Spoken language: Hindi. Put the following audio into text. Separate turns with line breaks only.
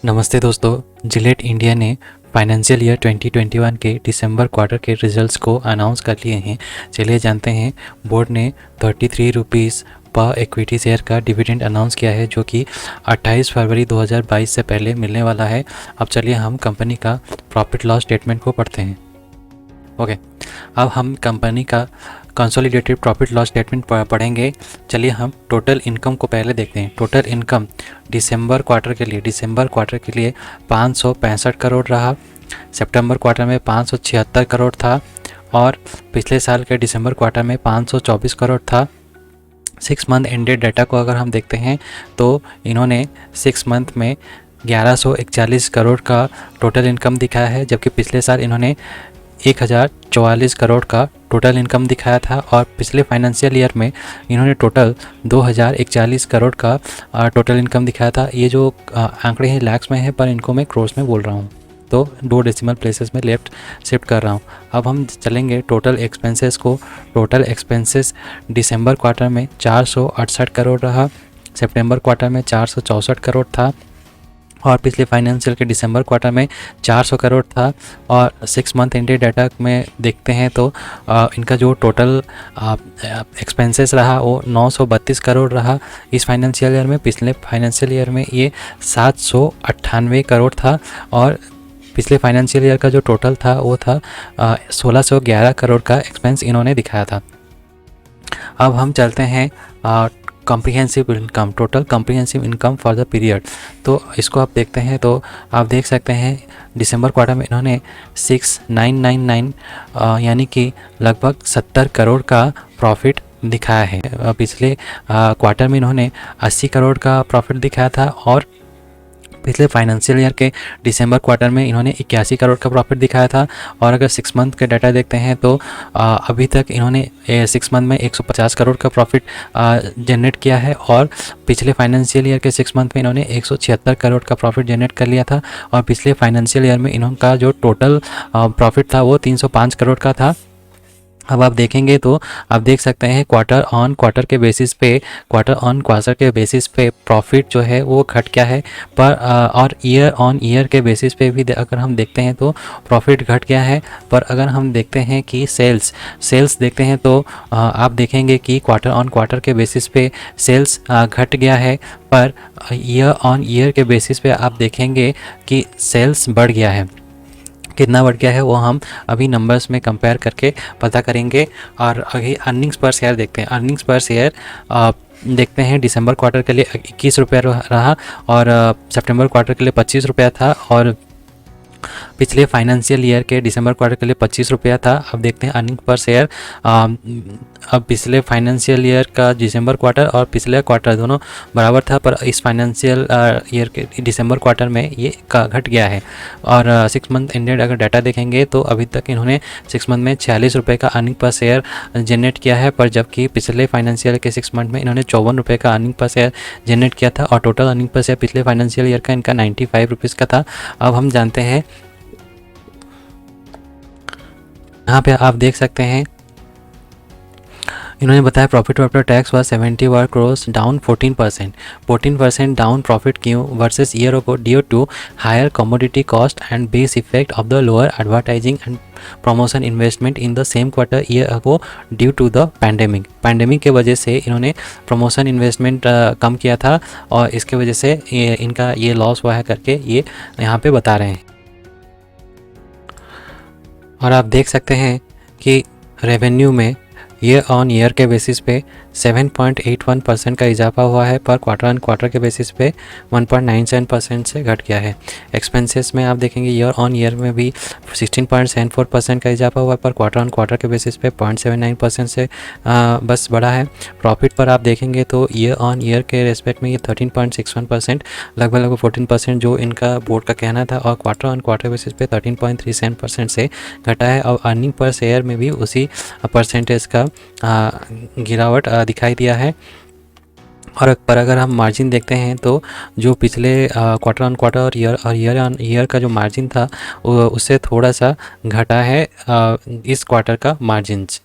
नमस्ते दोस्तों, जिलेट इंडिया ने फाइनेंशियल ईयर 2021 के दिसंबर क्वार्टर के रिजल्ट्स को अनाउंस कर लिए हैं। चलिए जानते हैं। बोर्ड ने 33 रुपीज़ पर इक्विटी शेयर का डिविडेंड अनाउंस किया है, जो कि 28 फरवरी 2022 से पहले मिलने वाला है। अब चलिए हम कंपनी का प्रॉफिट लॉस स्टेटमेंट को पढ़ते हैं। ओके, अब हम कंपनी का कंसोलिडेटेड प्रॉफिट लॉस स्टेटमेंट पढ़ेंगे। चलिए हम टोटल इनकम को पहले देखते हैं। टोटल इनकम दिसंबर क्वार्टर के लिए 565 करोड़ रहा। सितंबर क्वार्टर में 576 करोड़ था और पिछले साल के दिसंबर क्वार्टर में 524 करोड़ था। 6 मंथ एंडेड डाटा को अगर हम देखते हैं तो इन्होंने 6 मंथ में 1141 करोड़ का टोटल इनकम दिखाया है, जबकि पिछले साल इन्होंने 1044 करोड़ का टोटल इनकम दिखाया था और पिछले फाइनेंशियल ईयर में इन्होंने टोटल 2041 करोड़ का टोटल इनकम दिखाया था। ये जो आंकड़े हैं लैक्स में है, पर इनको मैं क्रोर्स में बोल रहा हूँ, तो 2 डेसिमल प्लेसेस में लेफ्ट शिफ्ट कर रहा हूँ। अब हम चलेंगे टोटल एक्सपेंसेस को। टोटल एक्सपेंसेस दिसंबर क्वार्टर में 468 करोड़ रहा। सितंबर क्वार्टर में 464 करोड़ था और पिछले फाइनेंशियल के दिसंबर क्वार्टर में 400 करोड़ था। और 6 मंथ एंडेड डाटा में देखते हैं तो इनका जो टोटल एक्सपेंसेस रहा वो 932 करोड़ रहा इस फाइनेंशियल ईयर में। पिछले फाइनेंशियल ईयर में ये 798 करोड़ था और पिछले फाइनेंशियल ईयर का जो टोटल था वो था 1611 करोड़ का एक्सपेंस इन्होंने दिखाया था। अब हम चलते हैं comprehensive income, total comprehensive income for the period. तो इसको आप देखते हैं तो आप देख सकते हैं दिसंबर क्वार्टर में इन्होंने 6999 यानी कि लगभग 70 करोड़ का प्रॉफिट दिखाया है। पिछले क्वार्टर में इन्होंने 80 करोड़ का प्रॉफिट दिखाया था और पिछले फाइनेंशियल ईयर के दिसंबर क्वार्टर में इन्होंने 81 करोड़ का प्रॉफिट दिखाया था। और अगर 6 मंथ के डाटा देखते हैं तो अभी तक इन्होंने 6 मंथ में 150 करोड़ का प्रॉफिट जनरेट किया है और पिछले फाइनेंशियल ईयर के 6 मंथ में इन्होंने 176 करोड़ का प्रॉफिट जनरेट कर लिया था और पिछले फाइनेंशियल ईयर में इनका जो टोटल प्रॉफिट था वो 305 करोड़ का था। अब आप देखेंगे तो आप देख सकते हैं क्वार्टर ऑन क्वार्टर के बेसिस पे प्रॉफिट जो है वो घट गया है, पर और ईयर ऑन ईयर के बेसिस पे भी अगर हम देखते हैं तो प्रॉफिट घट गया है। पर अगर हम देखते हैं कि सेल्स देखते हैं तो आप देखेंगे कि क्वार्टर ऑन क्वार्टर के बेसिस पे सेल्स घट गया है, पर ईयर ऑन ईयर के बेसिस पे आप देखेंगे कि सेल्स बढ़ गया है। कितना बढ़ गया है वो हम अभी नंबर्स में कंपेयर करके पता करेंगे। और अभी अर्निंग्स पर शेयर देखते हैं। अर्निंग्स पर शेयर देखते हैं दिसंबर क्वार्टर के लिए 21 रुपये रहा और सितंबर क्वार्टर के लिए 25 रुपया था और पिछले फाइनेंशियल ईयर के दिसंबर क्वार्टर के लिए 25 रुपया था। अब देखते हैं अर्निंग पर शेयर। अब पिछले फाइनेंशियल ईयर का दिसंबर क्वार्टर और पिछले क्वार्टर दोनों बराबर था, पर इस फाइनेंशियल ईयर के दिसंबर क्वार्टर में ये घट गया है। और 6 मंथ एंडेड अगर डाटा देखेंगे तो अभी तक इन्होंने 6 मंथ में 46 रुपये का अर्निंग पर शेयर जनरेट किया है, पर जबकि पिछले फाइनेंशियल के 6 मंथ में इन्होंने 54 रुपये का अर्निंग पर शेयर जनरेट किया था और टोटल अर्निंग पर शेयर पिछले फाइनेंशियल ईयर का इनका 95 रुपीज़ का था। अब हम जानते हैं, यहाँ पे आप देख सकते हैं इन्होंने बताया profit after tax was 71 crore, down 14% down profit क्यों versus year ago due to higher commodity cost and base effect of the lower advertising and promotion investment in the same quarter year ago due to the pandemic के वजह से इन्होंने प्रमोशन इन्वेस्टमेंट कम किया था और इसके वजह से इनका ये लॉस हुआ है करके ये यहाँ पे बता रहे हैं। और आप देख सकते हैं कि रेवेन्यू में ईयर ऑन ईयर के बेसिस पे 7.81% का इजाफा हुआ है, पर क्वार्टर ऑन क्वार्टर के बेसिस पे 1.97% से घट गया है। एक्सपेंसेस में आप देखेंगे ईयर ऑन ईयर में भी 16.74% का इजाफा हुआ है, पर क्वार्टर ऑन क्वार्टर के बेसिस पे 0.79% से बस बढ़ा है। प्रॉफिट पर आप देखेंगे तो ईयर ऑन ईयर के रेस्पेक्ट में ये 13.61% लगभग 14% जो इनका बोर्ड का कहना था, और क्वार्टर ऑन क्वार्टर बेसिस पे 13.37% से घटा है। और अर्निंग पर शेयर में भी उसी परसेंटेज का गिरावट दिखाई दिया है। और पर अगर हम मार्जिन देखते हैं तो जो पिछले क्वार्टर ऑन क्वार्टर और ईयर ऑन ईयर का जो मार्जिन था उससे थोड़ा सा घटा है इस क्वार्टर का मार्जिन्स।